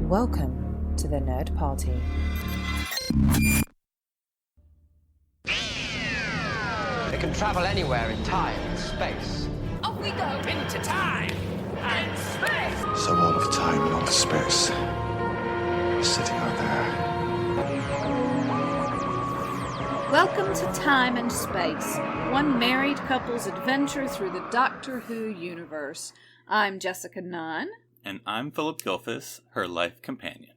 Welcome to the Nerd Party. They can travel anywhere in time and space. Off we go into time and space! So all of time and all of space is sitting out there. Welcome to Time and Space, one married couple's adventure through the Doctor Who universe. I'm Jessica Nunn. And I'm Philip Gilfus, her life companion.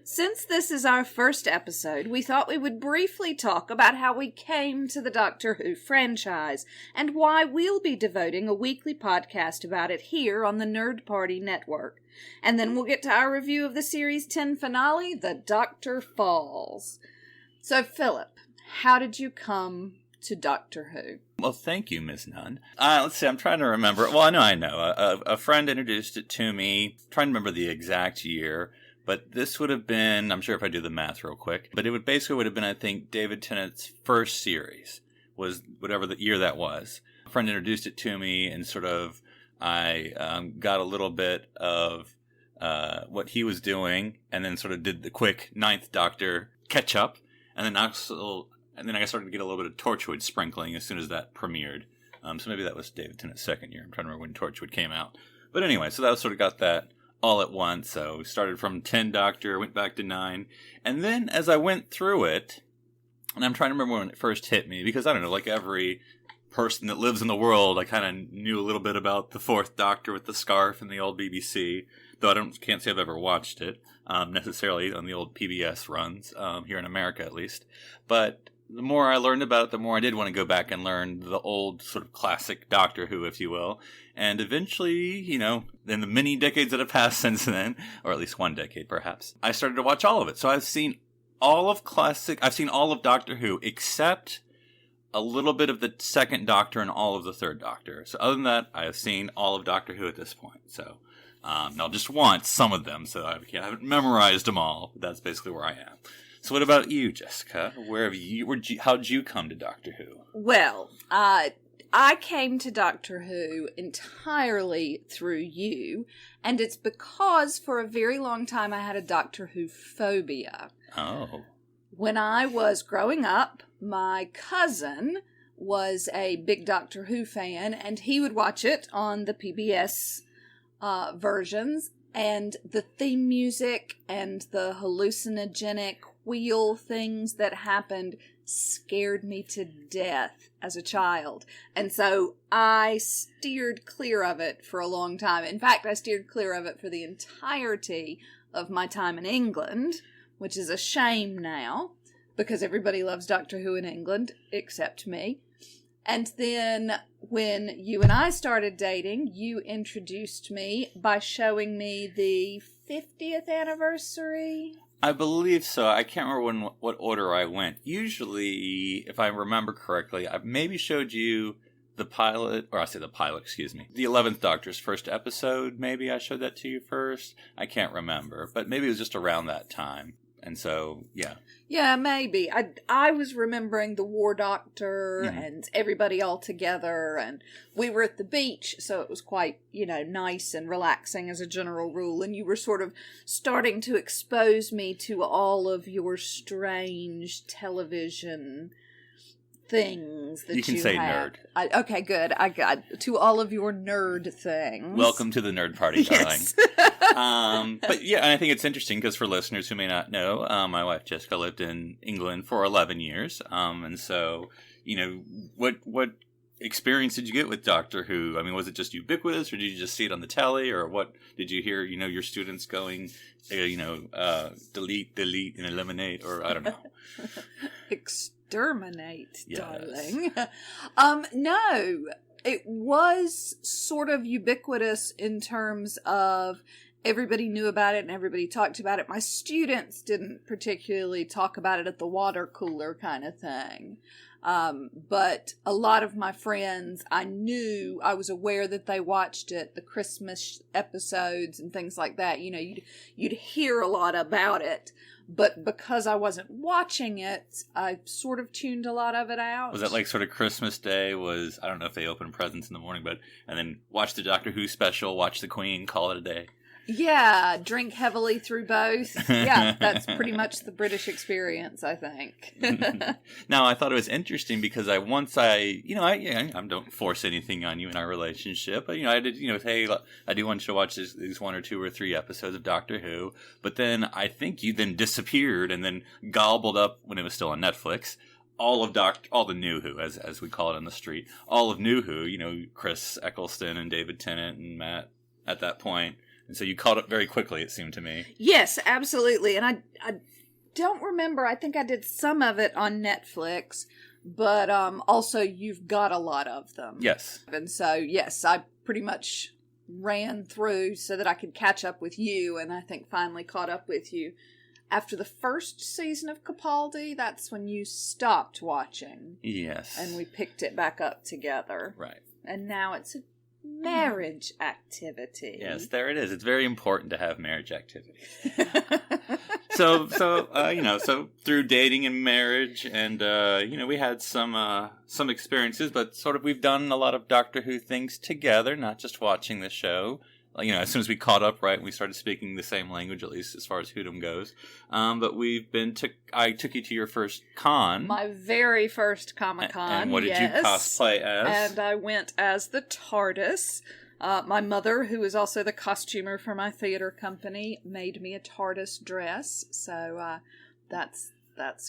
Since this is our first episode, we thought we would briefly talk about how we came to the Doctor Who franchise, and why we'll be devoting a weekly podcast about it here on the Nerd Party Network. And then we'll get to our review of the Series 10 finale, The Doctor Falls. So, Philip, how did you come to Doctor Who? Well, thank you, Ms. Nunn. Let's see, I'm trying to remember. Well, I know. A friend introduced it to me. I'm trying to remember the exact year, but this would have been, I'm sure if I do the math real quick, but it would have been, I think, David Tennant's first series, was whatever the year that was. A friend introduced it to me, and sort of, I got a little bit of what he was doing, and then sort of did the quick Ninth Doctor catch-up, and then also... And then I started to get a little bit of Torchwood sprinkling as soon as that premiered. So maybe that was David Tennant's second year. I'm trying to remember when Torchwood came out. But anyway, so that was sort of got that all at once. So we started from 10 Doctor, went back to 9. And then as I went through it, and I'm trying to remember when it first hit me, because I don't know, like every person that lives in the world, I kind of knew a little bit about the 4th Doctor with the scarf and the old BBC, though I can't say I've ever watched it necessarily on the old PBS runs, here in America at least. But the more I learned about it, the more I did want to go back and learn the old sort of classic Doctor Who, if you will. And eventually, you know, in the many decades that have passed since then, or at least one decade perhaps, I started to watch all of it. So I've seen all of Doctor Who, except a little bit of the 2nd Doctor and all of the 3rd Doctor. So other than that, I have seen all of Doctor Who at this point. So, now just once, some of them, so I haven't memorized them all, but that's basically where I am. So what about you, Jessica? How'd you come to Doctor Who? Well, I came to Doctor Who entirely through you, and it's because for a very long time I had a Doctor Who phobia. Oh. When I was growing up, my cousin was a big Doctor Who fan, and he would watch it on the PBS versions, and the theme music and the hallucinogenic wheel things that happened scared me to death as a child. And so I steered clear of it for a long time. In fact, I steered clear of it for the entirety of my time in England, which is a shame now, because everybody loves Doctor Who in England, except me. And then when you and I started dating, you introduced me by showing me the 50th anniversary. I believe so. I can't remember what order I went. Usually, if I remember correctly, I maybe showed you the 11th Doctor's first episode. Maybe I showed that to you first. I can't remember, but maybe it was just around that time. And so, yeah. Yeah, maybe. I was remembering the War Doctor and everybody all together, and we were at the beach, so it was quite, nice and relaxing as a general rule, and you were sort of starting to expose me to all of your strange television things that you can say have. nerd. Okay, good. I got to all of your nerd things. Welcome to the Nerd Party, darling. Yes. But yeah, and I think it's interesting because for listeners who may not know, my wife Jessica lived in England for 11 years. And so, what experience did you get with Doctor Who? I mean, was it just ubiquitous, or did you just see it on the telly, or what did you hear, your students going, delete, and eliminate, or I don't know. Exterminate, yes. Darling. No, it was sort of ubiquitous in terms of everybody knew about it and everybody talked about it. My students didn't particularly talk about it at the water cooler kind of thing. But a lot of my friends, I was aware that they watched it, the Christmas episodes and things like that. You'd hear a lot about it. But because I wasn't watching it, I sort of tuned a lot of it out. Was that like sort of Christmas Day was, I don't know if they opened presents in the morning, and then watch the Doctor Who special, watch the Queen, call it a day? Yeah, drink heavily through both. Yeah, that's pretty much the British experience, I think. Now, I thought it was interesting because I don't force anything on you in our relationship, but, I did, hey, I do want you to watch these 1 or 2 or 3 episodes of Doctor Who, but then I think you then disappeared and then gobbled up, when it was still on Netflix, all the New Who, as we call it on the street, all of New Who, Chris Eccleston and David Tennant and Matt at that point. And so you caught up very quickly, it seemed to me. Yes, absolutely. And I don't remember. I think I did some of it on Netflix, but also you've got a lot of them. Yes. And so, yes, I pretty much ran through so that I could catch up with you, and I think finally caught up with you. After the first season of Capaldi, that's when you stopped watching. Yes. And we picked it back up together. Right. And now it's a marriage activity. Yes, there it is. It's very important to have marriage activity. So through dating and marriage, and we had some experiences, but sort of we've done a lot of Doctor Who things together, not just watching the show. As soon as we caught up, right, we started speaking the same language, at least as far as Whodom goes. But I took you to your first con. My very first Comic-Con, And what did you cosplay as? And I went as the TARDIS. My mother, who is also the costumer for my theater company, made me a TARDIS dress. So that's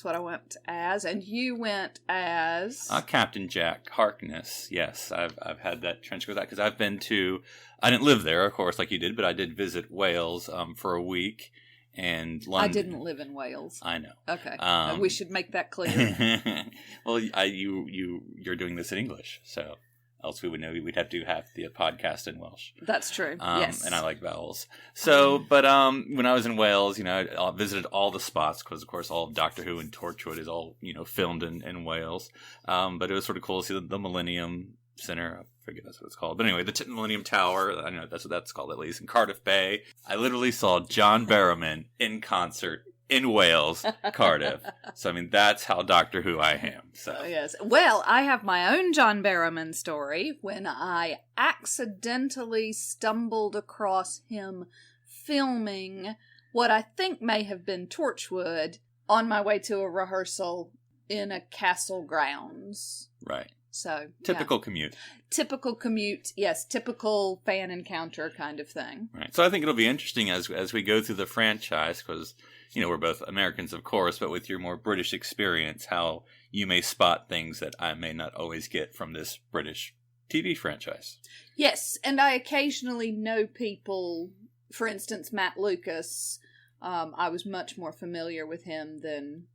what I went as. And you went as... Captain Jack Harkness. Yes, I've had that trench coat, because I've been to... I didn't live there, of course, like you did, but I did visit Wales for a week, and London. I didn't live in Wales. I know. Okay, we should make that clear. Well, you're doing this in English, so else we would know we'd have to have the podcast in Welsh. That's true. Yes, and I like vowels. So, but when I was in Wales, I visited all the spots because, of course, all of Doctor Who and Torchwood is all filmed in Wales. But it was sort of cool to see the Millennium Center. I forget that's what it's called. But anyway, the Millennium Tower, I know that's what that's called at least, in Cardiff Bay. I literally saw John Barrowman in concert in Wales, Cardiff. So, that's how Doctor Who I am. So yes. Well, I have my own John Barrowman story when I accidentally stumbled across him filming what I think may have been Torchwood on my way to a rehearsal in a castle grounds. Right. So typical commute. Typical commute, yes. Typical fan encounter kind of thing. Right. So I think it'll be interesting as we go through the franchise, because we're both Americans, of course, but with your more British experience, how you may spot things that I may not always get from this British TV franchise. Yes, and I occasionally know people. For instance, Matt Lucas. I was much more familiar with him than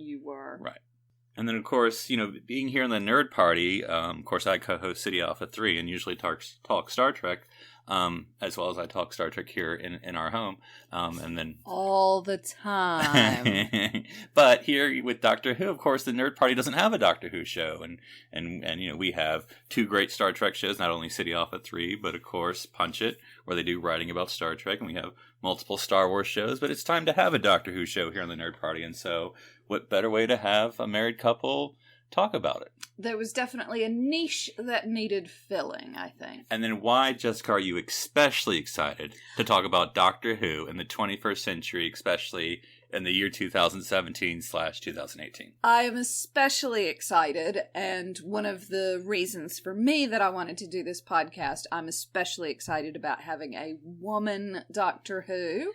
you were. Right. And then, of course, being here in the Nerd Party, of course, I co-host City Alpha 3 and usually talk Star Trek, as well as I talk Star Trek here in our home. And then all the time. But here with Doctor Who, of course, the Nerd Party doesn't have a Doctor Who show. And we have 2 great Star Trek shows, not only City Alpha 3, but, of course, Punch It, where they do writing about Star Trek. And we have multiple Star Wars shows. But it's time to have a Doctor Who show here on the Nerd Party. And so what better way to have a married couple talk about it? There was definitely a niche that needed filling, I think. And then why, Jessica, are you especially excited to talk about Doctor Who in the 21st century, especially in the year 2017/2018? I am especially excited, and one of the reasons for me that I wanted to do this podcast, I'm especially excited about having a woman Doctor Who.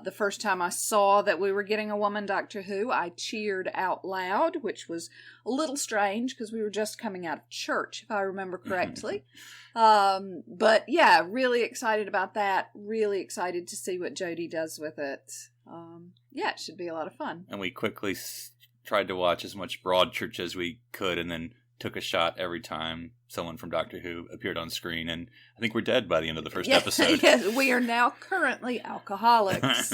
The first time I saw that we were getting a woman Doctor Who, I cheered out loud, which was a little strange because we were just coming out of church, if I remember correctly. But yeah, really excited about that. Really excited to see what Jodie does with it. Yeah, it should be a lot of fun. And we quickly tried to watch as much Broadchurch as we could, and then took a shot every time someone from Doctor Who appeared on screen, and I think we're dead by the end of the first episode. Yes, we are now currently alcoholics.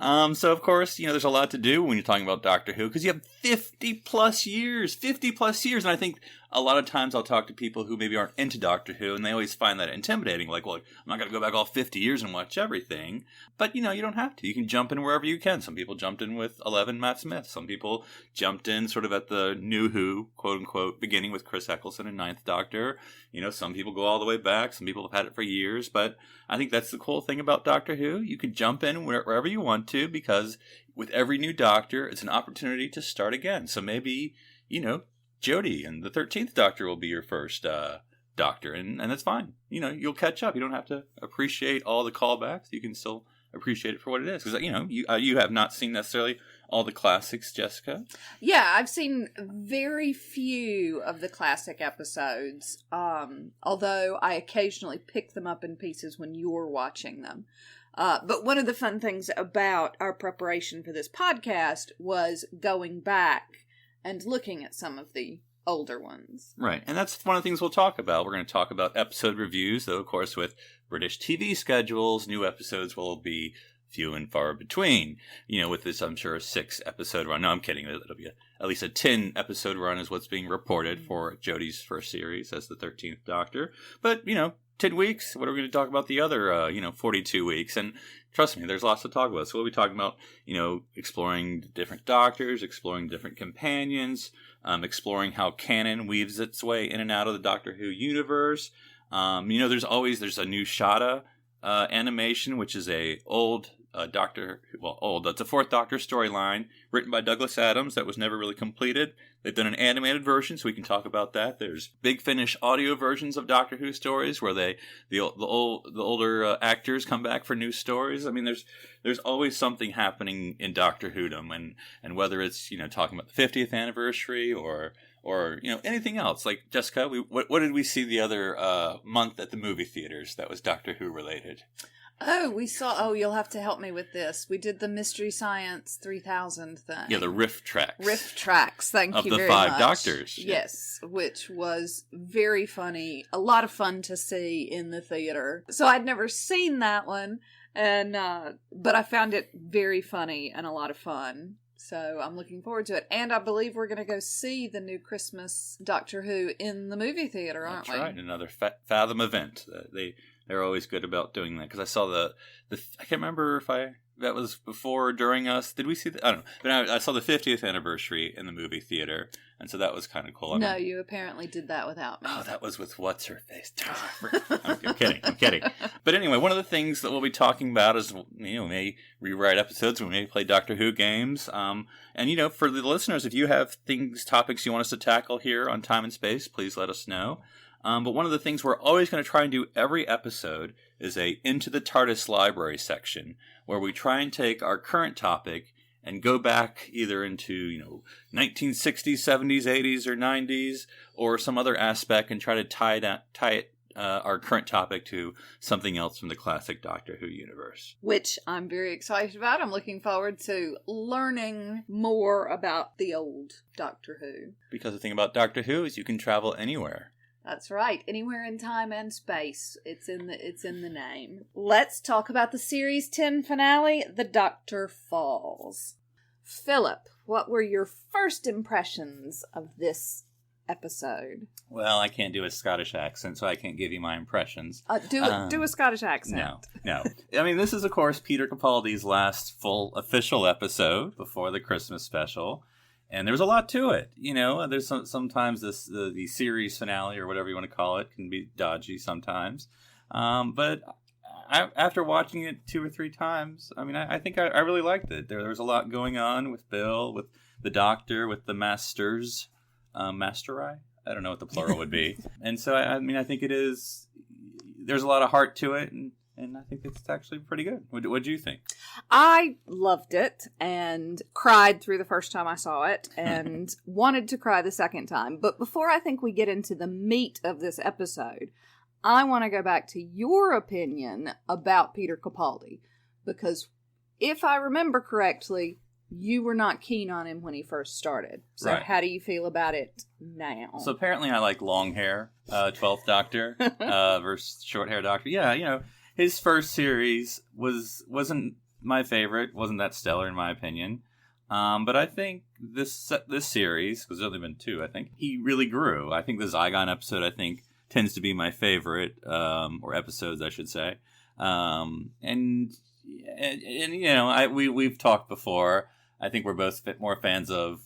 So, of course, there's a lot to do when you're talking about Doctor Who, because you have 50 plus years. And I think a lot of times I'll talk to people who maybe aren't into Doctor Who, and they always find that intimidating. Like, well, I'm not going to go back all 50 years and watch everything. But, you don't have to. You can jump in wherever you can. Some people jumped in with 11 Matt Smith. Some people jumped in sort of at the new Who, quote-unquote, beginning with Chris Eccleston and Ninth Doctor. Some people go all the way back. Some people have had it for years. But I think that's the cool thing about Doctor Who. You can jump in wherever you want to, because with every new Doctor, it's an opportunity to start again. So maybe, Jodie and the 13th Doctor will be your first Doctor, and that's fine. You'll catch up. You don't have to appreciate all the callbacks. You can still appreciate it for what it is. Because, you have not seen necessarily all the classics, Jessica. Yeah, I've seen very few of the classic episodes, although I occasionally pick them up in pieces when you're watching them. But one of the fun things about our preparation for this podcast was going back and looking at some of the older ones. Right, and that's one of the things we'll talk about. We're going to talk about episode reviews, though, of course, with British TV schedules, new episodes will be few and far between. With this, I'm sure, a 6-episode run. No, I'm kidding. It'll be at least a 10-episode run is what's being reported for Jodie's first series as the 13th Doctor. But, 10 weeks, what are we going to talk about the other, 42 weeks? And trust me, there's lots to talk about. So we'll be talking about, exploring different Doctors, exploring different companions, exploring how canon weaves its way in and out of the Doctor Who universe. There's a new Shada animation, which is a old it's a Fourth Doctor storyline written by Douglas Adams that was never really completed. They've done an animated version, so we can talk about that. There's Big Finish audio versions of Doctor Who stories where the older actors come back for new stories. I mean, there's always something happening in Doctor Whodom, and whether it's talking about the 50th anniversary or anything else. Like, Jessica, what did we see the other month at the movie theaters that was Doctor Who related? You'll have to help me with this. We did the Mystery Science 3000 thing. Yeah, the riff tracks. Thank you very much. Of the 5 Doctors. Yes, which was very funny. A lot of fun to see in the theater. So I'd never seen that one, and but I found it very funny and a lot of fun. So I'm looking forward to it. And I believe we're going to go see the new Christmas Doctor Who in the movie theater, aren't we? That's right, another Fathom event. They're always good about doing that, because I saw the I can't remember if that was before or during us. Did we see I don't know. But I saw the 50th anniversary in the movie theater, and so that was kind of cool. No, you apparently did that without me. Oh, that was with what's-her-face. I'm kidding. But anyway, one of the things that we'll be talking about is, we may rewrite episodes, we may play Doctor Who games. And, for the listeners, if you have topics you want us to tackle here on Time and Space, please let us know. But one of the things we're always going to try and do every episode is a Into the TARDIS Library section, where we try and take our current topic and go back either into, 1960s, 70s, 80s, or 90s, or some other aspect, and try to tie our current topic to something else from the classic Doctor Who universe. Which I'm very excited about. I'm looking forward to learning more about the old Doctor Who. Because the thing about Doctor Who is you can travel anywhere. That's right. Anywhere in time and space. It's in the name. Let's talk about the Series 10 finale, The Doctor Falls. Philip, what were your first impressions of this episode? Well, I can't do a Scottish accent, so I can't give you my impressions. Do a Scottish accent. No. I mean, this is, of course, Peter Capaldi's last full official episode before the Christmas special. And there's a lot to it, There's sometimes the series finale, or whatever you want to call it, can be dodgy sometimes. But after watching it 2 or 3 times, I think I really liked it. There was a lot going on with Bill, with the Doctor, with the Masters, Masteri. I don't know what the plural would be. And so I think it is. There's a lot of heart to it, and I think it's actually pretty good. What do you think? I loved it and cried through the first time I saw it and wanted to cry the second time. But before I think we get into the meat of this episode, I want to go back to your opinion about Peter Capaldi. Because if I remember correctly, you were not keen on him when he first started. So right. How do you feel about it now? So apparently I like long hair, 12th Doctor versus short hair Doctor. Yeah, his first series wasn't my favorite. Wasn't that stellar in my opinion. But I think this series, because there's only been 2, I think, he really grew. I think the Zygon episode, I think, tends to be my favorite, or episodes, I should say. And you know, we've talked before. I think we're both more fans of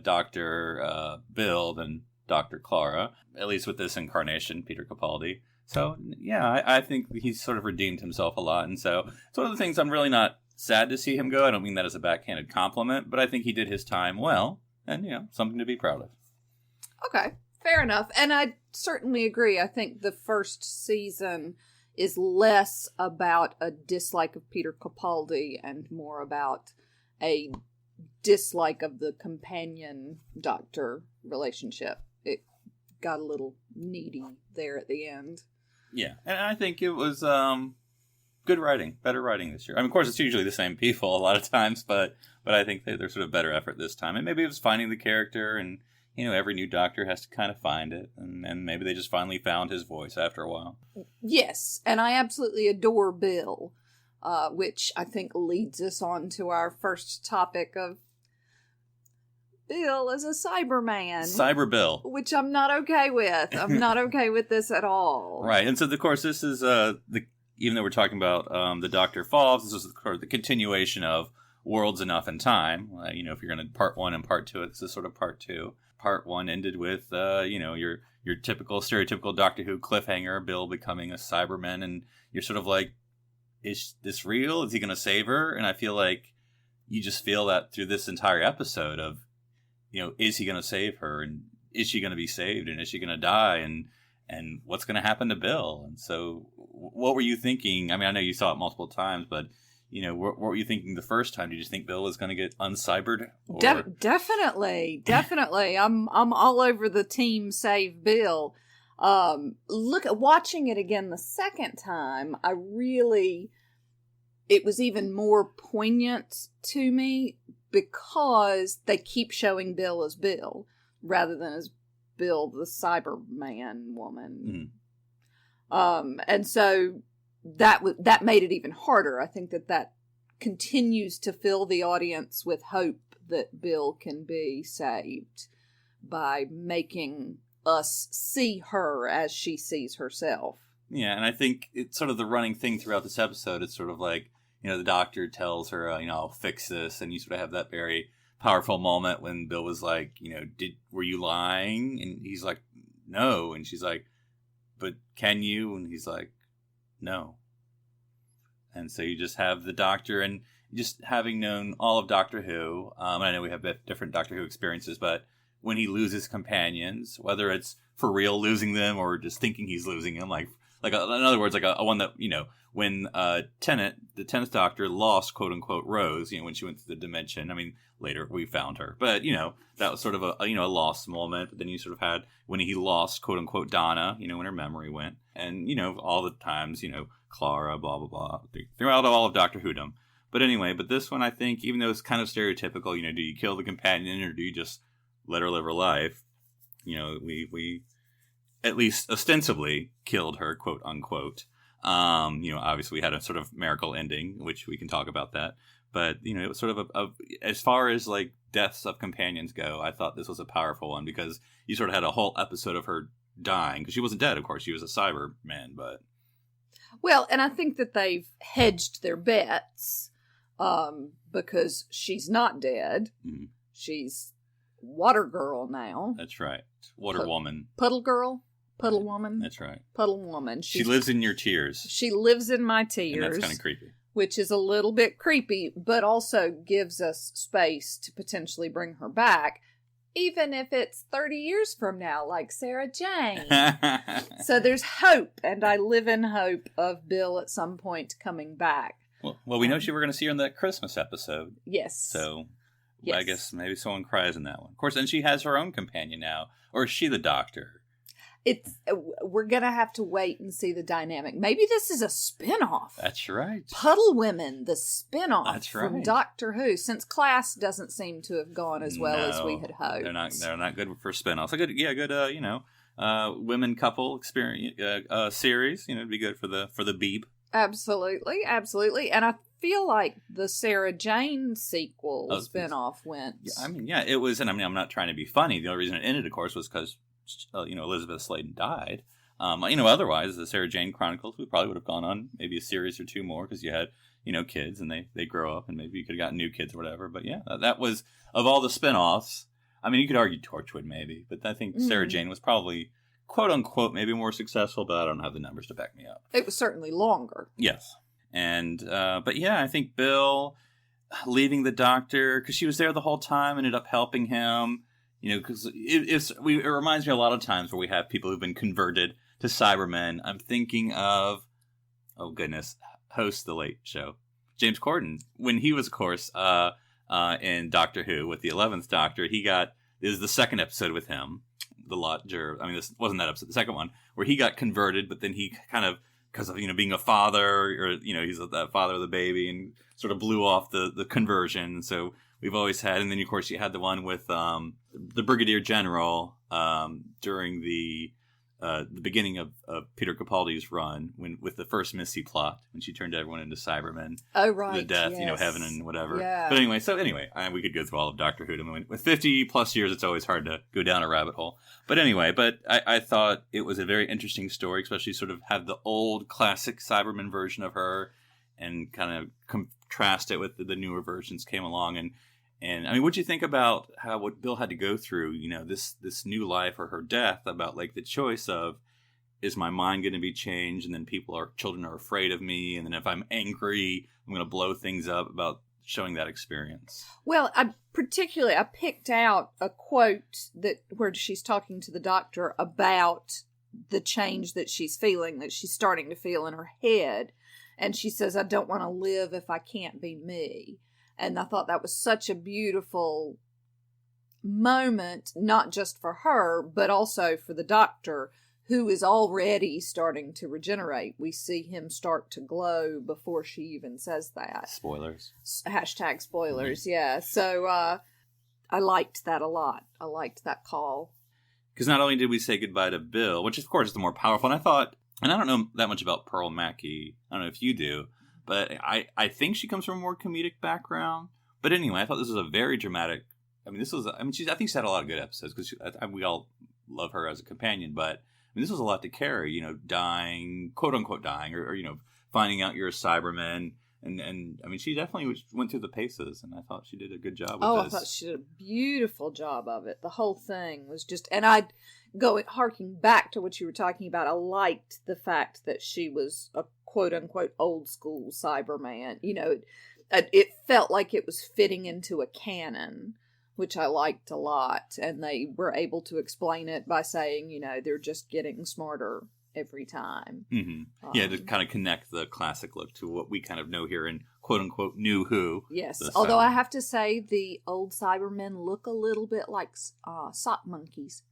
Dr. Bill than Dr. Clara, at least with this incarnation, Peter Capaldi. So, yeah, I think he's sort of redeemed himself a lot. And so it's one of the things I'm really not sad to see him go. I don't mean that as a backhanded compliment, but I think he did his time well. And, you know, something to be proud of. Okay, fair enough. And I certainly agree. I think the first season is less about a dislike of Peter Capaldi and more about a dislike of the companion doctor relationship. It got a little needy there at the end. Yeah, and I think it was good writing, better writing this year. I mean, of course, it's usually the same people a lot of times, but I think there's sort of better effort this time. And maybe it was finding the character, and, you know, every new doctor has to kind of find it. And maybe they just finally found his voice after a while. Yes, and I absolutely adore Bill, which I think leads us on to our first topic of Bill as a Cyberman. Cyber Bill. Which I'm not okay with. I'm not okay with this at all. Right, and so, of course, this is, even though we're talking about the Doctor Falls, this is sort of the continuation of Worlds Enough in Time. You know, if you're going to part 1 and part 2, this is sort of part 2. Part 1 ended with, you know, your typical, stereotypical Doctor Who cliffhanger, Bill becoming a Cyberman, and you're sort of like, is this real? Is he going to save her? And I feel like you just feel that through this entire episode of, you know, is he going to save her? And is she going to be saved? And is she going to die? And what's going to happen to Bill? And so what were you thinking? I mean, I know you saw it multiple times, but, you know, what were you thinking the first time? Did you think Bill was going to get uncybered? Definitely. I'm all over the team save Bill. Watching it again the second time, it was even more poignant to me because they keep showing Bill as Bill rather than as Bill the Cyberman woman. Mm-hmm. And so that made it even harder. I think that continues to fill the audience with hope that Bill can be saved by making us see her as she sees herself. Yeah, and I think it's sort of the running thing throughout this episode. It's sort of like, you know, the doctor tells her, you know, I'll fix this. And you sort of have that very powerful moment when Bill was like, you know, were you lying? And he's like, no. And she's like, but can you? And he's like, no. And so you just have the doctor, and just having known all of Doctor Who, and I know we have different Doctor Who experiences, but when he loses companions, whether it's for real losing them or just thinking he's losing them, like in other words, like a one that, you know, when Tennant, the 10th Doctor, lost, quote unquote, Rose, you know, when she went through the dimension. I mean, later we found her, but, you know, that was sort of a lost moment. But then you sort of had when he lost, quote unquote, Donna, you know, when her memory went, and, you know, all the times, you know, Clara, blah blah blah, throughout all of Doctor Whodom. But anyway, this one, I think, even though it's kind of stereotypical, you know, do you kill the companion or do you just let her live her life? You know, we at least ostensibly killed her, quote unquote. You know, obviously we had a sort of miracle ending, which we can talk about that. But, you know, it was sort of as far as like deaths of companions go, I thought this was a powerful one because you sort of had a whole episode of her dying, because she wasn't dead, of course. She was a Cyberman, but... Well, and I think that they've hedged their bets because she's not dead. Mm-hmm. She's Water Girl now. That's right. Water Woman. Puddle Girl. Puddle Woman. That's right. Puddle Woman. She lives in your tears. She lives in my tears. And that's kind of creepy. Which is a little bit creepy, but also gives us space to potentially bring her back, even if it's 30 years from now, like Sarah Jane. So there's hope, and I live in hope of Bill at some point coming back. Well, we know we're going to see her in that Christmas episode. Yes. So yes. I guess maybe someone cries in that one. Of course, and she has her own companion now. Or is she the doctor? We're going to have to wait and see the dynamic. Maybe this is a spinoff. That's right. Puddle Women, the spinoff. That's right. From Doctor Who, since Class doesn't seem to have gone as well as we had hoped. They're not good for spinoffs. A good, you know, women couple experience series. You know, it'd be good for the Beeb Absolutely, absolutely. And I feel like the Sarah Jane sequel spinoff went. It was, and I'm not trying to be funny. The only reason it ended, of course, was because, Elizabeth Sladen died. Otherwise, the Sarah Jane Chronicles, we probably would have gone on maybe a series or two more because you had, kids and they grow up and maybe you could have gotten new kids or whatever. But yeah, that was, of all the spinoffs, you could argue Torchwood maybe, but I think Sarah Jane was probably, quote unquote, maybe more successful, but I don't have the numbers to back me up. It was certainly longer. Yes. And, but yeah, I think Bill leaving the Doctor, because she was there the whole time, ended up helping him, because it reminds me a lot of times where we have people who've been converted to Cybermen. I'm thinking of, oh goodness, host The Late Show, James Corden, when he was, of course, in Doctor Who with the 11th Doctor, this is the second episode with him, this wasn't that episode, the second one, where he got converted, but then he kind of, because of, being a father, or, he's the father of the baby, and sort of blew off the conversion. So we've always had, and then of course you had the one with the Brigadier General during the beginning of Peter Capaldi's run, with the first Missy plot, when she turned everyone into Cybermen. Oh, right. The death, yes. Heaven and whatever. Yeah. But anyway, we could go through all of Doctor Who. With 50 plus years, it's always hard to go down a rabbit hole. But anyway, I thought it was a very interesting story, especially sort of have the old classic Cyberman version of her and kind of contrast it with the newer versions came along. And what'd you think about what Bill had to go through, this new life or her death, about like the choice of, is my mind going to be changed? And then children are afraid of me. And then if I'm angry, I'm going to blow things up, about showing that experience. Well, I picked out a quote where she's talking to the Doctor about the change that she's feeling, that she's starting to feel in her head. And she says, I don't want to live if I can't be me. And I thought that was such a beautiful moment, not just for her, but also for the Doctor, who is already starting to regenerate. We see him start to glow before she even says that. Spoilers. Hashtag spoilers, yeah. So I liked that a lot. I liked that call. Because not only did we say goodbye to Bill, which of course is the more powerful, and I thought, and I don't know that much about Pearl Mackie, I don't know if you do, but I think she comes from a more comedic background. But anyway, I thought this was a very dramatic, I think she's had a lot of good episodes, because we all love her as a companion, but this was a lot to carry, dying, quote unquote dying, or finding out you're a Cyberman. And she definitely went through the paces, and I thought she did a good job with this. I thought she did a beautiful job of it. The whole thing was just, and harking back to what you were talking about, I liked the fact that she was a quote unquote old school Cyberman. It felt like it was fitting into a canon, which I liked a lot. And they were able to explain it by saying, they're just getting smarter every time. Mm-hmm. To kind of connect the classic look to what we kind of know here in quote unquote New Who. Yes, although I have to say the old Cybermen look a little bit like sock monkeys.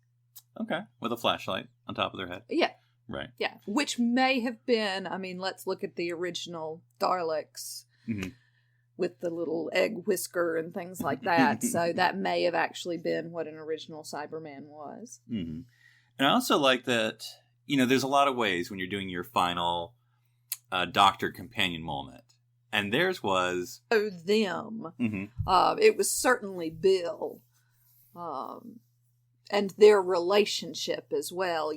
Okay, with a flashlight on top of their head. Yeah. Right. Yeah, which may have been, let's look at the original Daleks. Mm-hmm. With the little egg whisker and things like that. So that may have actually been what an original Cyberman was. Mm-hmm. And I also like that, there's a lot of ways when you're doing your final Doctor companion moment. And theirs was... Oh, them. Mm-hmm. It was certainly Bill. And their relationship as well.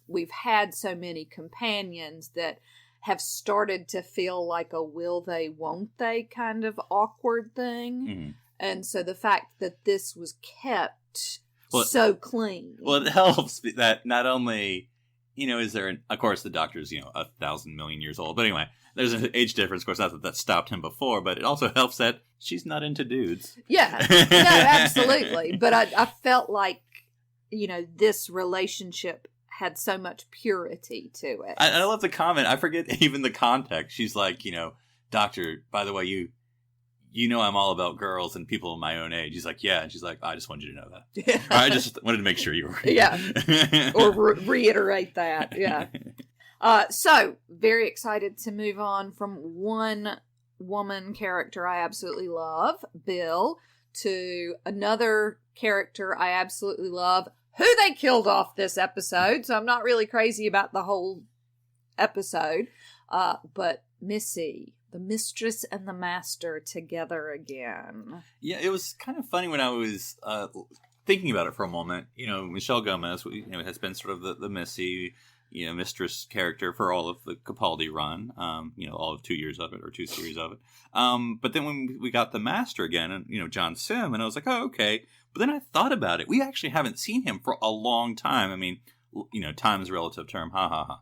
We've had so many companions that have started to feel like a will they, won't they kind of awkward thing. Mm-hmm. And so the fact that this was kept so clean. Well, it helps that not only, is there, of course, the Doctor's, 1,000 million years old. But anyway, there's an age difference. Of course, not that stopped him before, but it also helps that she's not into dudes. Yeah, no, absolutely. But I felt like, this relationship had so much purity to it. I love the comment. I forget even the context. She's like, Doctor, by the way, I'm all about girls and people my own age. He's like, yeah. And she's like, I just wanted you to know that. Yeah. I just wanted to make sure you were. Yeah. Or reiterate that. Yeah. So very excited to move on from one woman character I absolutely love, Bill, to another character I absolutely love, who they killed off this episode, so I'm not really crazy about the whole episode. But Missy, the mistress and the master together again. Yeah, it was kind of funny when I was thinking about it for a moment. Michelle Gomez, has been sort of the Missy, mistress character for all of the Capaldi run, all of 2 years of it, or 2 series of it. But then when we got the master again, and, John Simm, and I was like, oh, okay. But then I thought about it. We actually haven't seen him for a long time. I mean, time is a relative term, ha ha ha.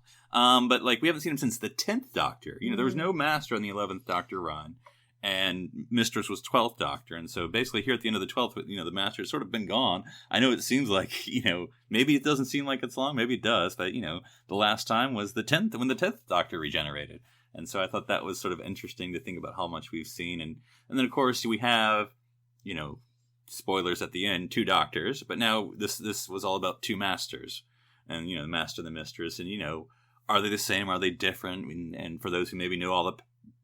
But we haven't seen him since the 10th Doctor. There was no master on the 11th Doctor run, and Mistress was 12th Doctor. And so basically here at the end of the 12th, the master has sort of been gone. I know it seems like, maybe it doesn't seem like it's long, maybe it does, but, the last time was the 10th, when the 10th Doctor regenerated. And so I thought that was sort of interesting to think about how much we've seen. And then, of course, we have, spoilers at the end, 2 Doctors, but now this was all about 2 Masters. And, the master and the mistress, and, are they the same? Are they different? And for those who maybe know all the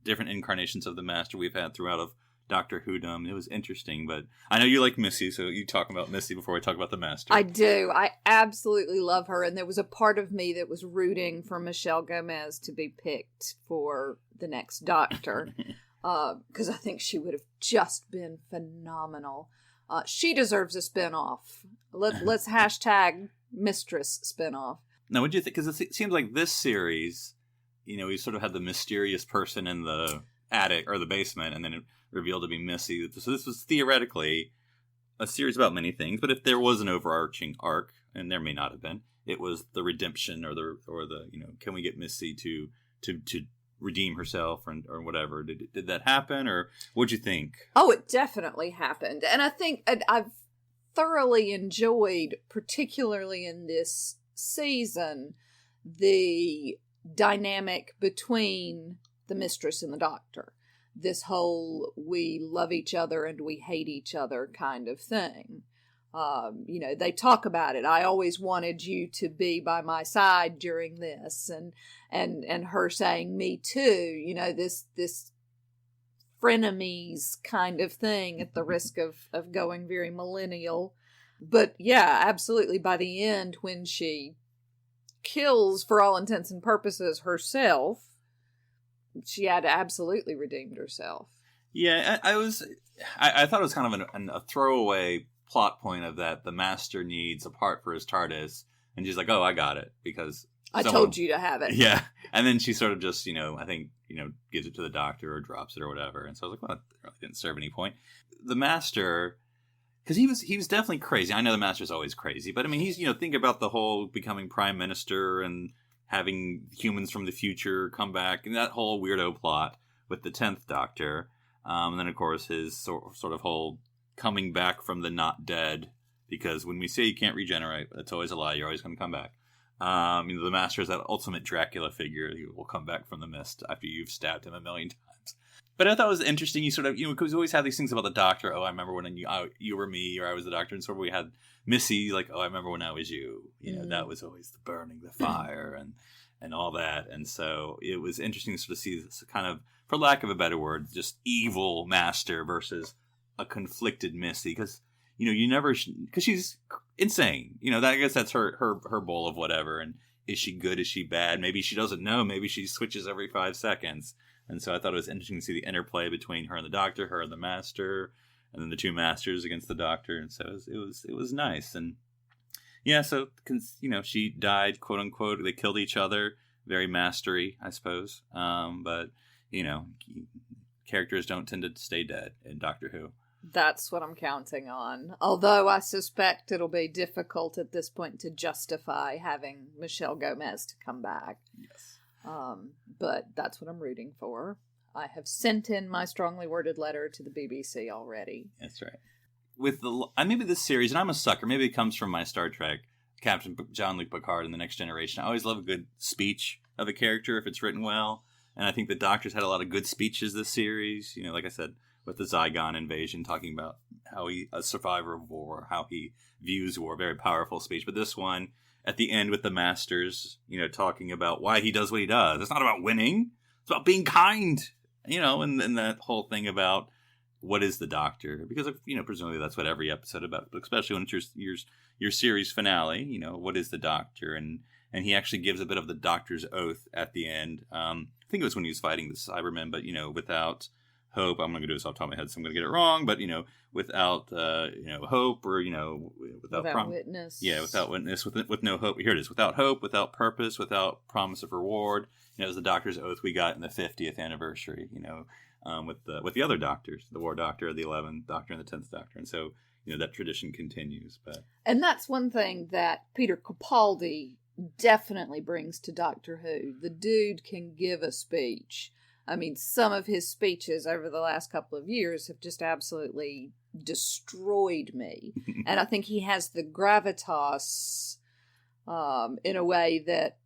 different incarnations of the master we've had throughout of Doctor Whodom, it was interesting. But I know you like Missy, so you talk about Missy before I talk about the master. I do. I absolutely love her. And there was a part of me that was rooting for Michelle Gomez to be picked for the next Doctor. Because I think she would have just been phenomenal. She deserves a spinoff. Let's hashtag Mistress spinoff. Now, what do you think? Because it seems like this series, we sort of had the mysterious person in the attic or the basement, and then it revealed to be Missy. So this was theoretically a series about many things, but if there was an overarching arc, and there may not have been, it was the redemption or the can we get Missy to redeem herself or whatever. Did that happen, or what'd you think? Oh, it definitely happened, and I think I've thoroughly enjoyed, particularly in this season, the dynamic between the mistress and the Doctor. This whole we love each other and we hate each other kind of thing. They talk about it. I always wanted you to be by my side during this, and her saying me too. This frenemies kind of thing at the risk of going very millennial. But yeah, absolutely. By the end, when she kills, for all intents and purposes, herself, she had absolutely redeemed herself. Yeah, I thought it was kind of a throwaway plot point of that. The master needs a part for his TARDIS, and she's like, oh, I got it, because I told you to have it. Yeah. And then she sort of just, I think, gives it to the Doctor or drops it or whatever. And so I was like, well, that really didn't serve any point. The master, because he was definitely crazy. I know the master's always crazy, but I mean, he's, think about the whole becoming prime minister and having humans from the future come back, and that whole weirdo plot with the 10th Doctor. And then, of course, his sort of whole coming back from the not dead, because when we say you can't regenerate, that's always a lie. You're always going to come back. The master is that ultimate Dracula figure. He will come back from the mist after you've stabbed him 1,000,000 times. But I thought it was interesting. You sort of, because we always have these things about the Doctor. Oh, I remember when you were me, or I was the Doctor. And sort of we had Missy, like, oh, I remember when I was you. That was always the burning the fire and all that. And so it was interesting to sort of see this kind of, for lack of a better word, just evil master versus a conflicted Missy. Because, you never, because she's insane. I guess that's her bowl of whatever. And is she good? Is she bad? Maybe she doesn't know. Maybe she switches every 5 seconds. And so I thought it was interesting to see the interplay between her and the Doctor, her and the Master, and then the 2 Masters against the Doctor. And so it was nice. And yeah, so she died, quote unquote. They killed each other. Very mastery, I suppose. But characters don't tend to stay dead in Doctor Who. That's what I'm counting on. Although I suspect it'll be difficult at this point to justify having Michelle Gomez to come back. Yes. But that's what I'm rooting for. I have sent in my strongly worded letter to the BBC already. That's right. With maybe this series, and I'm a sucker, maybe it comes from my Star Trek, Captain Jean-Luc Picard and The Next Generation. I always love a good speech of a character if it's written well. And I think the Doctor's had a lot of good speeches this series. Like I said, with the Zygon invasion, talking about how a survivor of war, how he views war, very powerful speech. But this one, at the end with the Masters, talking about why he does what he does. It's not about winning. It's about being kind, and that whole thing about what is the Doctor? Because, presumably that's what every episode about, but especially when it's your series finale, what is the Doctor? And and he actually gives a bit of the Doctor's oath at the end. I think it was when he was fighting the Cybermen, but, without hope, I'm going to do this off the top of my head, so I'm going to get it wrong, but, without, hope, or, without witness. Yeah, without witness, with no hope. Here it is. Without hope, without purpose, without promise of reward. It was the Doctor's oath we got in the 50th anniversary, with the other Doctors, the War Doctor, the 11th Doctor, and the 10th Doctor. And so, that tradition continues. And that's one thing that Peter Capaldi definitely brings to Doctor Who. The dude can give a speech. I mean, some of his speeches over the last couple of years have just absolutely destroyed me. And I think he has the gravitas in a way that,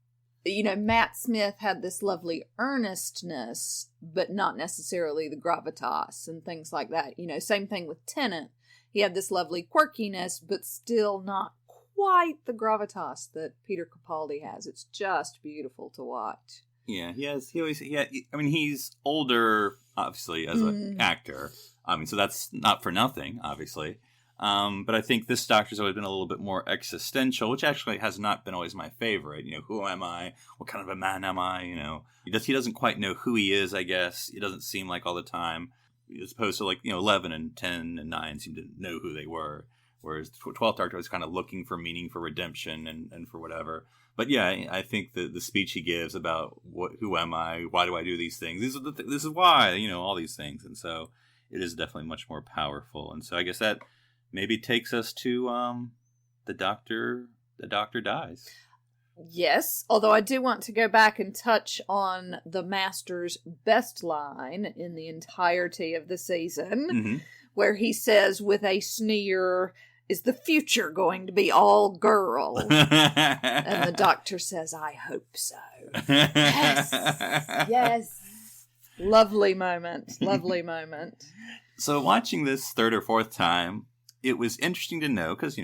Matt Smith had this lovely earnestness, but not necessarily the gravitas and things like that. Same thing with Tennant. He had this lovely quirkiness, but still not quite the gravitas that Peter Capaldi has. It's just beautiful to watch. Yeah, he's older, obviously, as an actor. So that's not for nothing, obviously. But I think this Doctor's always been a little bit more existential, which actually has not been always my favorite. Who am I? What kind of a man am I? He doesn't quite know who he is, I guess. It doesn't seem like all the time. As opposed to 11 and 10 and 9 seem to know who they were. Whereas 12th Doctor was kind of looking for meaning, for redemption, and for whatever. But yeah, I think the speech he gives about who am I, why do I do these things, this is why, all these things. And so it is definitely much more powerful. And so I guess that maybe takes us to the Doctor dies. Yes, although I do want to go back and touch on the Master's best line in the entirety of the season, where he says with a sneer, "Is the future going to be all girl?" And the Doctor says, "I hope so." Yes, yes. Lovely moment, lovely moment. So watching this third or fourth time, it was interesting to know, because,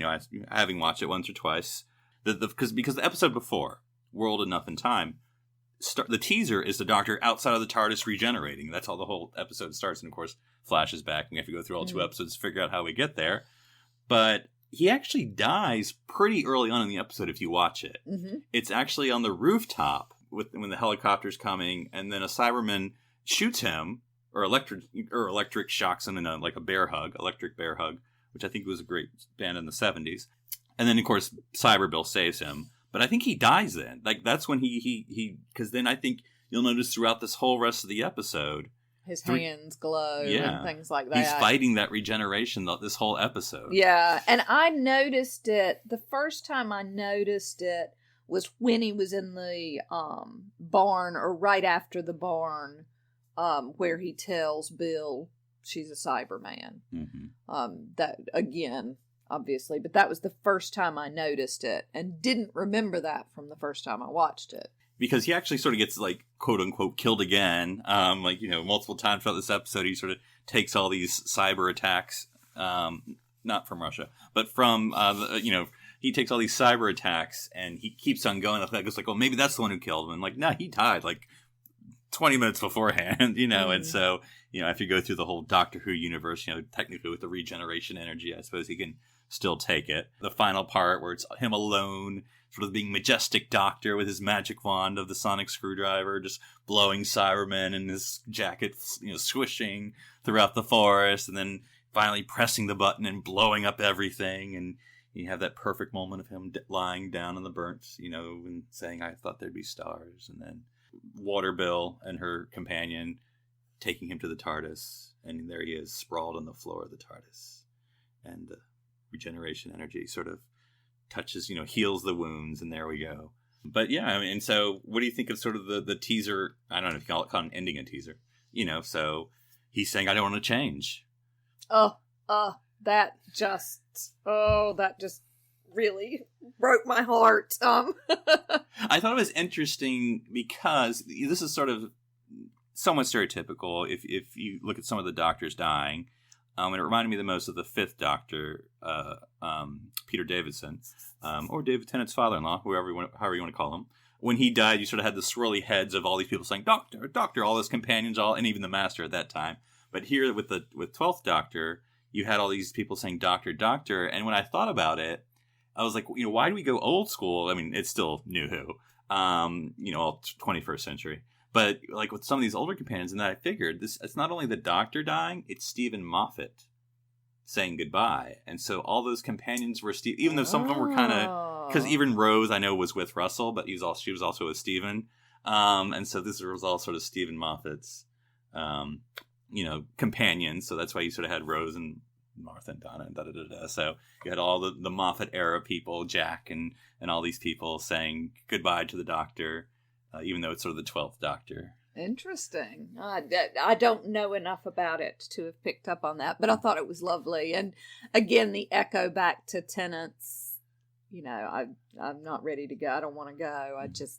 having watched it once or twice, because the episode before, World Enough in Time, the teaser is the Doctor outside of the TARDIS regenerating. That's how the whole episode starts, and of course flashes back, and we have to go through all 2 episodes to figure out how we get there. But he actually dies pretty early on in the episode if you watch it. It's actually on the rooftop when the helicopter's coming, and then a Cyberman shoots him, or electric shocks him in a bear hug, electric bear hug, which I think was a great band in the 70s. And then, of course, Cyber Bill saves him. But I think he dies then. That's when he because then I think you'll notice throughout this whole rest of the episode, his hands glow and things like that. He's fighting that regeneration this whole episode. Yeah, and I noticed it, the first time I noticed it was when he was in the barn, or right after the barn, where he tells Bill she's a Cyberman. That, again, obviously, but that was the first time I noticed it, and didn't remember that from the first time I watched it. Because he actually sort of gets, quote unquote, killed again. Multiple times throughout this episode, he sort of takes all these cyber attacks, not from Russia, but from, he takes all these cyber attacks, and he keeps on going. It's like, well, maybe that's the one who killed him. And no, he died 20 minutes beforehand, and so, if you go through the whole Doctor Who universe, technically with the regeneration energy, I suppose he can still take it. The final part where it's him alone, sort of being majestic Doctor with his magic wand of the sonic screwdriver, just blowing Cybermen and his jacket, swishing throughout the forest, and then finally pressing the button and blowing up everything. And you have that perfect moment of him lying down in the burnt, and saying, "I thought there'd be stars." And then Water Bill and her companion taking him to the TARDIS, and there he is, sprawled on the floor of the TARDIS. And the regeneration energy sort of touches, heals the wounds, and there we go. But yeah, and so what do you think of sort of the teaser? I don't know if you call it ending a teaser. So he's saying, "I don't want to change." That just really broke my heart. I thought it was interesting because this is sort of somewhat stereotypical if you look at some of the Doctors dying. And it reminded me the most of the 5th Doctor, Peter Davison, or David Tennant's father-in-law, however you want to call him. When he died, you sort of had the swirly heads of all these people saying, "Doctor, Doctor," all his companions, and even the Master at that time. But here with 12th Doctor, you had all these people saying, "Doctor, Doctor." And when I thought about it, I was like, why do we go old school? I mean, it's still New Who, all 21st century. But like with some of these older companions, and then I figured it's not only the Doctor dying, it's Stephen Moffat saying goodbye. And so all those companions were Steve, even though some of them were kind of, because even Rose I know was with Russell, but she was also with Stephen. And so this was all sort of Stephen Moffat's, companions. So that's why you sort of had Rose and Martha and Donna and da-da-da-da. So you had all the Moffat era people, Jack and all these people saying goodbye to the Doctor, even though it's sort of the 12th Doctor. Interesting. I don't know enough about it to have picked up on that, but I thought it was lovely. And again, the echo back to Tennant's, I'm not ready to go. I don't want to go. I just,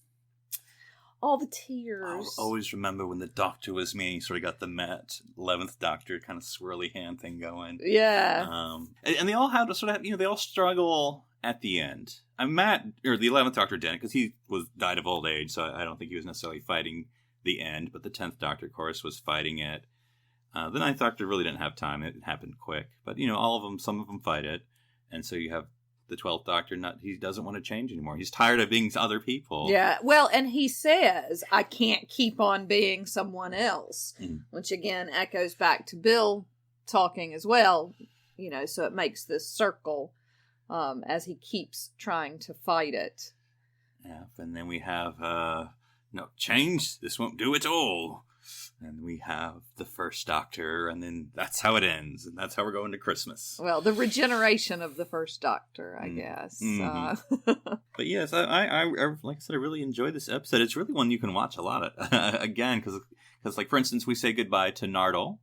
all the tears. I'll always remember when the Doctor was me, you sort of got the Met 11th Doctor kind of swirly hand thing going. Yeah. And they all have to sort of, they all struggle at the end. Matt, or the 11th Doctor didn't, because he died of old age, so I don't think he was necessarily fighting the end, but the 10th Doctor, of course, was fighting it. The 9th Doctor really didn't have time. It happened quick. But, all of them, some of them fight it. And so you have the 12th Doctor, he doesn't want to change anymore. He's tired of being other people. Yeah, well, and he says, I can't keep on being someone else, which again echoes back to Bill talking as well, so it makes this circle as he keeps trying to fight it. Yeah, and then we have... no, change, this won't do it all. And we have the first Doctor, and then that's how it ends, and that's how we're going to Christmas. Well, the regeneration of the first Doctor, I guess. Mm-hmm. But yes, I like I said, I really enjoyed this episode. It's really one you can watch a lot of, again, because like, for instance, we say goodbye to Nardole,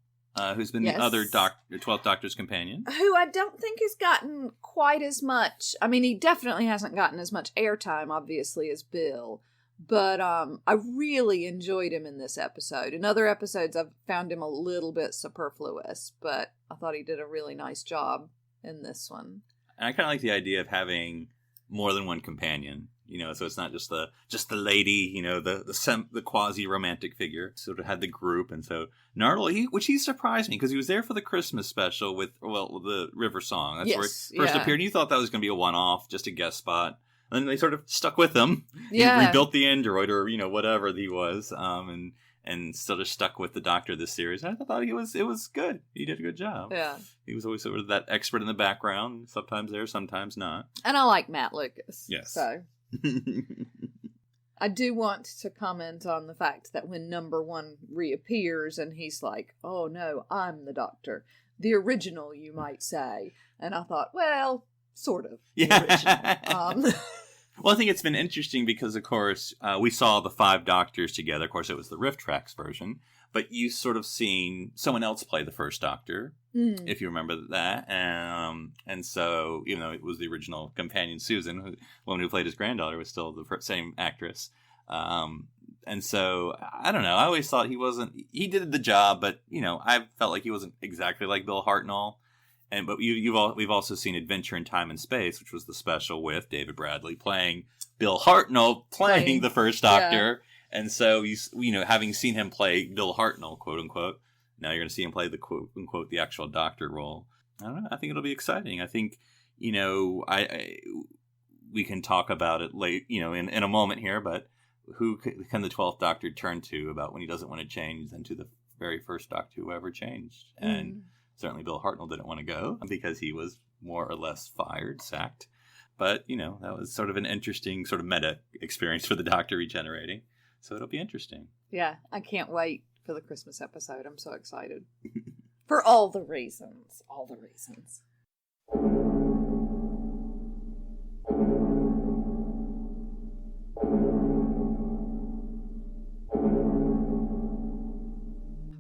who's been the other 12th Doctor's companion. Who I don't think has gotten quite as much, I mean, he definitely hasn't gotten as much airtime, obviously, as Bill. But I really enjoyed him in this episode. In other episodes, I've found him a little bit superfluous, but I thought he did a really nice job in this one. And I kind of like the idea of having more than one companion, so it's not just the lady, the quasi-romantic figure. Sort of had the group, and so Nardole, which he surprised me, because he was there for the Christmas special with the River Song. That's where he first appeared. You thought that was going to be a one-off, just a guest spot. And then they sort of stuck with him. Yeah. He rebuilt the android, or whatever he was, and sort of stuck with the Doctor this series. And I thought it was good. He did a good job. Yeah, he was always sort of that expert in the background. Sometimes there, sometimes not. And I like Matt Lucas. Yes. So I do want to comment on the fact that when Number One reappears, and he's like, "Oh no, I'm the Doctor, the original, you might say," and I thought, well, sort of. Yeah. Original. Well, I think it's been interesting because, of course, we saw the 5 Doctors together. Of course, it was the Rift Tracks version. But you sort of seen someone else play the first Doctor, if you remember that. And so, even though it was the original companion, Susan, the woman who played his granddaughter, was still the same actress. And so, I don't know. I always thought he did the job, but, I felt like he wasn't exactly like Bill Hartnell. But we've also seen Adventure in Time and Space, which was the special with David Bradley playing Bill Hartnell playing the first Doctor. Yeah. And so having seen him play Bill Hartnell, quote unquote, now you're going to see him play the quote unquote the actual Doctor role. I don't know. I think it'll be exciting. I think we can talk about it late, in a moment here. But who can the 12th Doctor turn to about when he doesn't want to change than to the very first Doctor who ever changed? And certainly Bill Hartnell didn't want to go because he was more or less sacked. But, that was sort of an interesting sort of meta experience for the Doctor regenerating. So it'll be interesting. Yeah, I can't wait for the Christmas episode. I'm so excited. For all the reasons. All the reasons.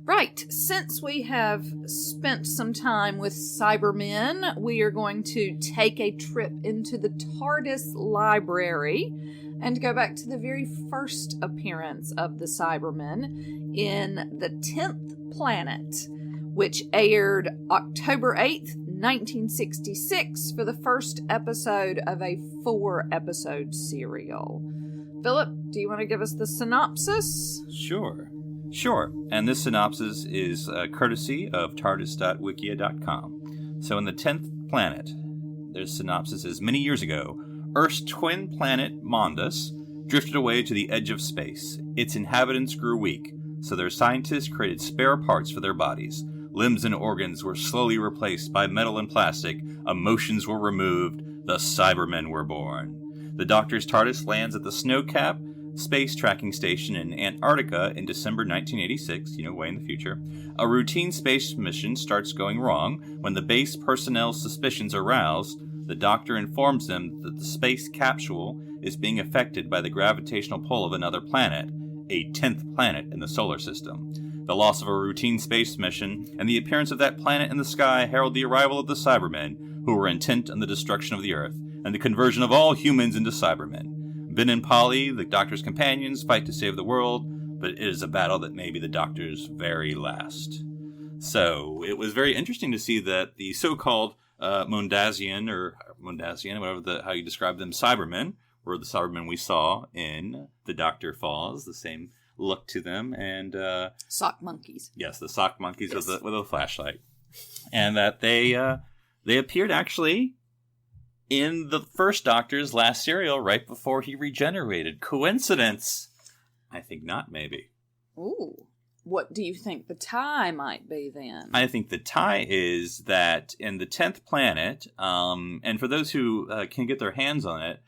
Right, since we have spent some time with Cybermen, we are going to take a trip into the TARDIS library and go back to the very first appearance of the Cybermen in the 10th Planet, which aired October 8th, 1966 for the first episode of a 4-episode serial. Philip, do you want to give us the synopsis? Sure. And this synopsis is courtesy of TARDIS.wikia.com. So in the 10th Planet, their synopsis is, many years ago, Earth's twin planet, Mondas, drifted away to the edge of space. Its inhabitants grew weak, so their scientists created spare parts for their bodies. Limbs and organs were slowly replaced by metal and plastic. Emotions were removed. The Cybermen were born. The Doctor's TARDIS lands at the Snowcap Space Tracking Station in Antarctica in December 1986, way in the future. A routine space mission starts going wrong. When the base personnel's suspicions are roused, the Doctor informs them that the space capsule is being affected by the gravitational pull of another planet, a 10th planet in the solar system. The loss of a routine space mission and the appearance of that planet in the sky herald the arrival of the Cybermen, who were intent on the destruction of the Earth and the conversion of all humans into Cybermen. Ben and Polly, the Doctor's companions, fight to save the world, but it is a battle that may be the Doctor's very last. So, it was very interesting to see that the so-called Mondasian, whatever how you describe them, Cybermen, were the Cybermen we saw in The Doctor Falls, the same look to them, and sock monkeys. Yes, the sock monkeys with a flashlight, and that they appeared actually in the first Doctor's last serial right before he regenerated. Coincidence? I think not. Maybe. Ooh, what do you think the tie might be then? I think the tie is that in the 10th planet, and for those who can get their hands on it,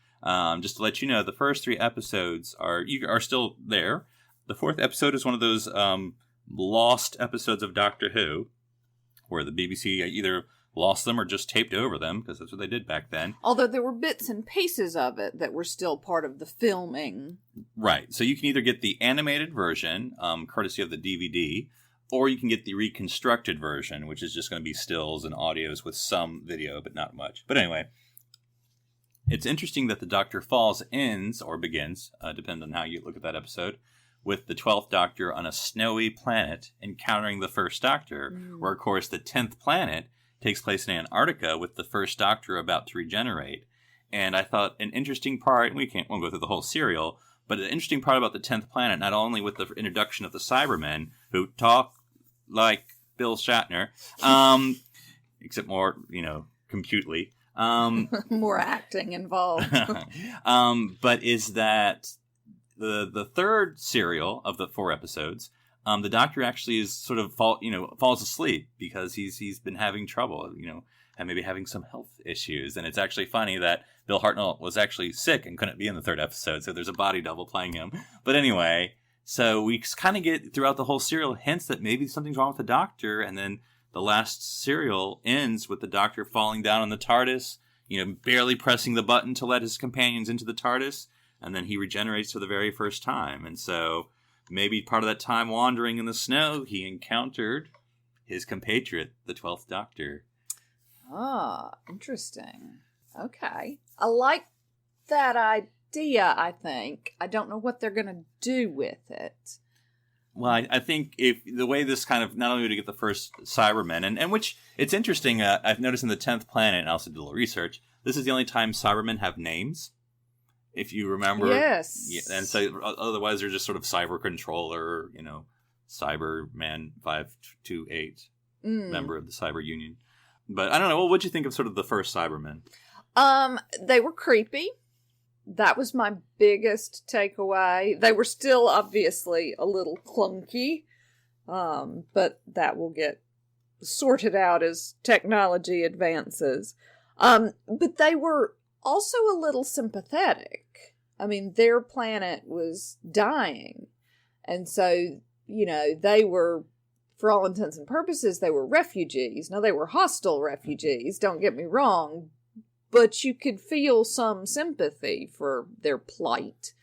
just to let you know, the first 3 episodes are still there. The 4th episode is one of those lost episodes of Doctor Who, where the BBC either lost them or just taped over them, because that's what they did back then. Although there were bits and pieces of it that were still part of the filming. Right. So you can either get the animated version, courtesy of the DVD, or you can get the reconstructed version, which is just going to be stills and audios with some video, but not much. But anyway, it's interesting that The Doctor Falls ends, or begins, depending on how you look at that episode, with the 12th Doctor on a snowy planet encountering the First Doctor, where, of course, the 10th planet takes place in Antarctica with the First Doctor about to regenerate. And I thought an interesting part, and won't go through the whole serial, but an interesting part about the 10th planet, not only with the introduction of the Cybermen, who talk like Bill Shatner, except more, computely. More acting involved. But is that the third serial of the 4 episodes, the Doctor actually is sort of falls asleep because he's been having trouble, and maybe having some health issues. And it's actually funny that Bill Hartnell was actually sick and couldn't be in the 3rd episode, so there's a body double playing him. But anyway, so we kind of get throughout the whole serial hints that maybe something's wrong with the Doctor, and then the last serial ends with the Doctor falling down on the TARDIS, barely pressing the button to let his companions into the TARDIS, and then he regenerates for the very first time. And so maybe part of that time wandering in the snow, he encountered his compatriot, the 12th Doctor. Ah, interesting. Okay. I like that idea, I think. I don't know what they're going to do with it. Well, I think if the way this kind of, not only to get the first Cybermen, and which, it's interesting, I've noticed in the 10th planet, and I also did a little research, this is the only time Cybermen have names. If you remember. Yes. Yeah, and so otherwise they're just sort of Cyber Controller, Cyberman 528, member of the Cyber Union. But I don't know, what'd you think of sort of the first Cybermen? They were creepy. That was my biggest takeaway. They were still obviously a little clunky, but that will get sorted out as technology advances. But they were also a little sympathetic. I mean, their planet was dying. And so, they were, for all intents and purposes, they were refugees. Now, they were hostile refugees, don't get me wrong, but you could feel some sympathy for their plight,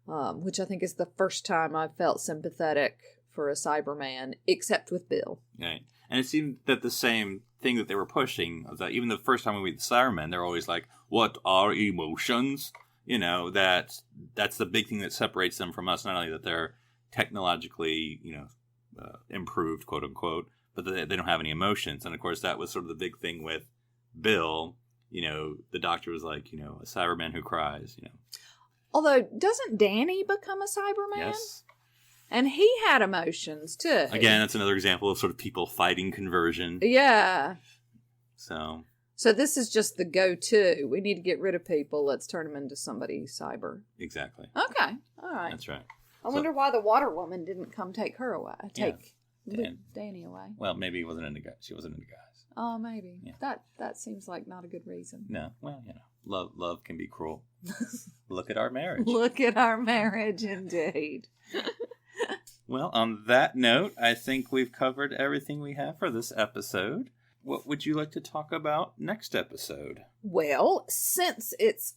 which I think is the first time I felt sympathetic for a Cyberman, except with Bill. Right. And it seemed that the same thing that they were pushing, that even the first time we meet the Cybermen, they're always like, what are emotions? That's the big thing that separates them from us. Not only that they're technologically, improved, quote unquote, but they don't have any emotions. And of course, that was sort of the big thing with Bill. The Doctor was like, a Cyberman who cries, Although, doesn't Danny become a Cyberman? Yes. And he had emotions, too. Again, that's another example of sort of people fighting conversion. Yeah. So So this is just the go-to. We need to get rid of people. Let's turn them into somebody cyber. Exactly. Okay. All right. That's right. I wonder why the water woman didn't come take her away. Take Dan. Danny away. Well, maybe he wasn't into guys. She wasn't into guys. Oh, maybe. Yeah. That seems like not a good reason. No. Well, love can be cruel. Look at our marriage. Look at our marriage, indeed. Well, on that note, I think we've covered everything we have for this episode. What would you like to talk about next episode? Well, since it's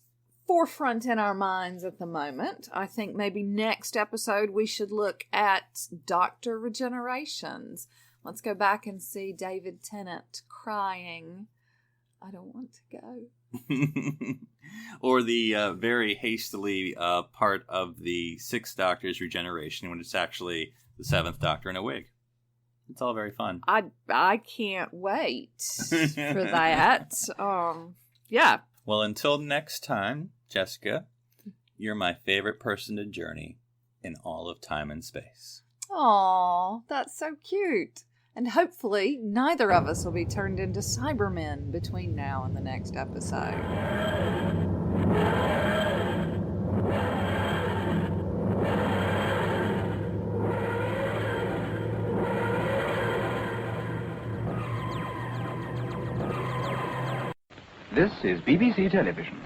forefront in our minds at the moment, I think maybe next episode we should look at Doctor Regenerations. Let's go back and see David Tennant crying, "I don't want to go." Or the very hastily part of the Sixth Doctor's regeneration when it's actually the Seventh Doctor in a wig. It's all very fun. I can't wait for that. Yeah. Well, until next time, Jessica, you're my favorite person to journey in all of time and space. Aw, that's so cute. And hopefully neither of us will be turned into Cybermen between now and the next episode. This is BBC Television.